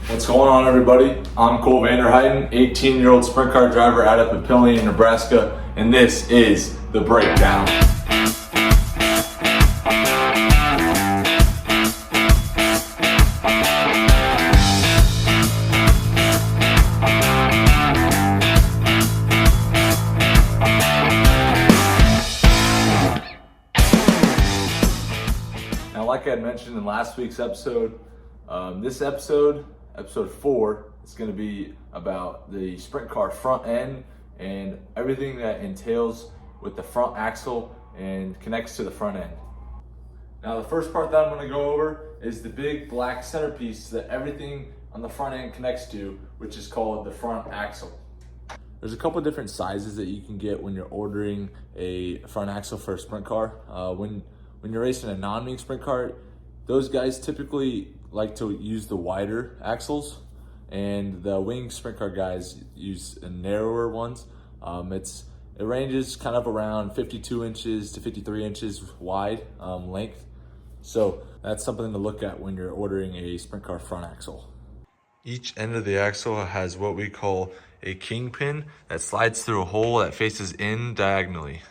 What's going on, everybody? I'm Cole Vanderheiden, 18-year-old sprint car driver out of Papillion, Nebraska, and this is The Breakdown. Now, like I had mentioned in last week's episode, this episode 4, is going to be about the sprint car front end and everything that entails with the front axle and connects to the front end. Now, the first part that I'm going to go over is the big black centerpiece that everything on the front end connects to, which is called the front axle. There's a couple different sizes that you can get when you're ordering a front axle for a sprint car. When you're racing a non-wing sprint car, those guys typically like to use the wider axles, and the wing sprint car guys use narrower ones. It ranges kind of around 52 inches to 53 inches wide length. So that's something to look at when you're ordering a sprint car front axle. Each end of the axle has what we call a kingpin that slides through a hole that faces in diagonally.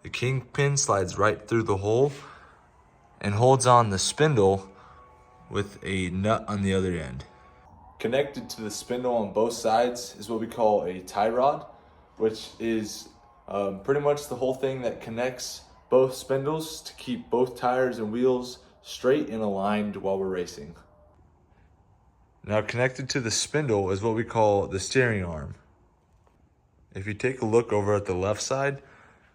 The kingpin slides right through the hole and holds on the spindle with a nut on the other end. Connected to the spindle on both sides is what we call a tie rod, which is pretty much the whole thing that connects both spindles to keep both tires and wheels straight and aligned while we're racing. Now, connected to the spindle is what we call the steering arm. If you take a look over at the left side,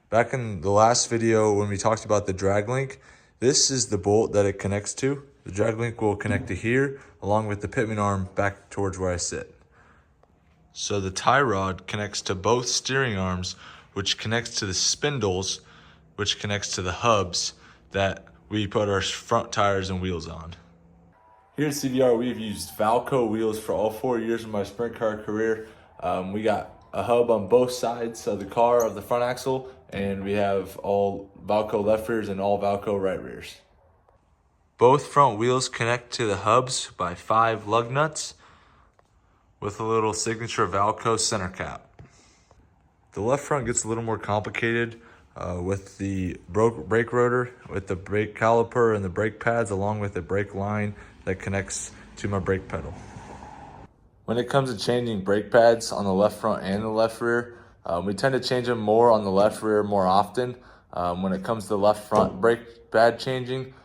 back in the last video when we talked about the drag link, this is the bolt that it connects to. The drag link will connect to here, along with the pitman arm back towards where I sit. So the tie rod connects to both steering arms, which connects to the spindles, which connects to the hubs that we put our front tires and wheels on. Here at CVR, we've used Valco wheels for all 4 years of my sprint car career. We got a hub on both sides of the car of the front axle, and we have all Valco left rears and all Valco right rears. Both front wheels connect to the hubs by 5 lug nuts with a little signature Valco center cap. The left front gets a little more complicated with the brake rotor, with the brake caliper and the brake pads, along with the brake line that connects to my brake pedal. When it comes to changing brake pads on the left front and the left rear, we tend to change them more on the left rear more often. When it comes to the left front brake pad changing,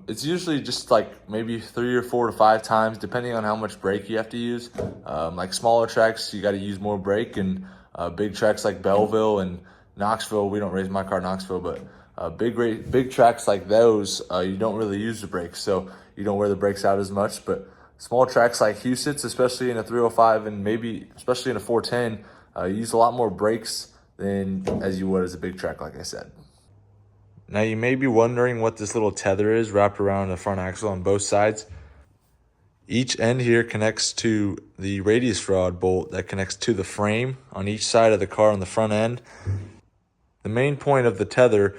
it's usually just like maybe 3 or 4 to 5 times, depending on how much brake you have to use. Like smaller tracks, you got to use more brake, and big tracks like Belleville and Knoxville, we don't race my car Knoxville, but big tracks like those, you don't really use the brakes, so you don't wear the brakes out as much. But small tracks like Huset's, especially in a 305 and maybe especially in a 410, you use a lot more brakes than as you would as a big track, like I said. Now, you may be wondering what this little tether is wrapped around the front axle on both sides. Each end here connects to the radius rod bolt that connects to the frame on each side of the car on the front end. The main point of the tether,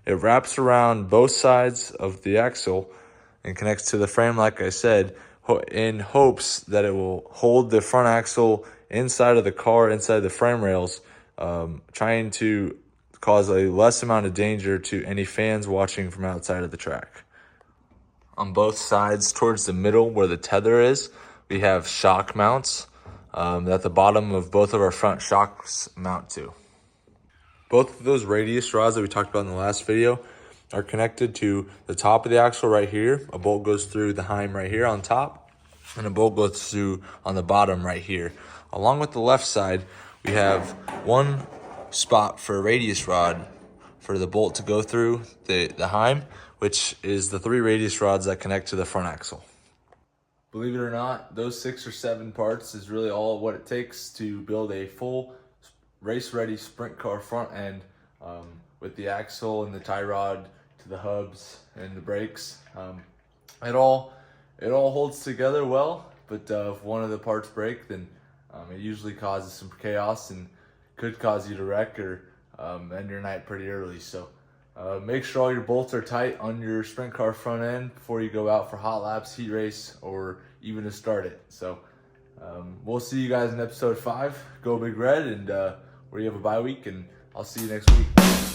it wraps around both sides of the axle and connects to the frame, like I said, in hopes that it will hold the front axle inside of the car, inside the frame rails, trying to cause a less amount of danger to any fans watching from outside of the track. On both sides, towards the middle where the tether is, we have shock mounts that the bottom of both of our front shocks mount to. Both of those radius rods that we talked about in the last video are connected to the top of the axle right here. A bolt goes through the heim right here on top, and a bolt goes through on the bottom right here. Along with the left side, we have one spot for a radius rod for the bolt to go through the heim, which is the 3 radius rods that connect to the front axle. Believe it or not, those 6 or 7 parts is really all what it takes to build a full race-ready sprint car front end, with the axle and the tie rod to the hubs and the brakes. It all holds together well, but if one of the parts break, then it usually causes some chaos and could cause you to wreck or end your night pretty early. So Make sure all your bolts are tight on your sprint car front end before you go out for hot laps, heat race, or even to start it. So we'll see you guys in episode 5. Go Big Red, and where you have a bye week, and I'll see you next week.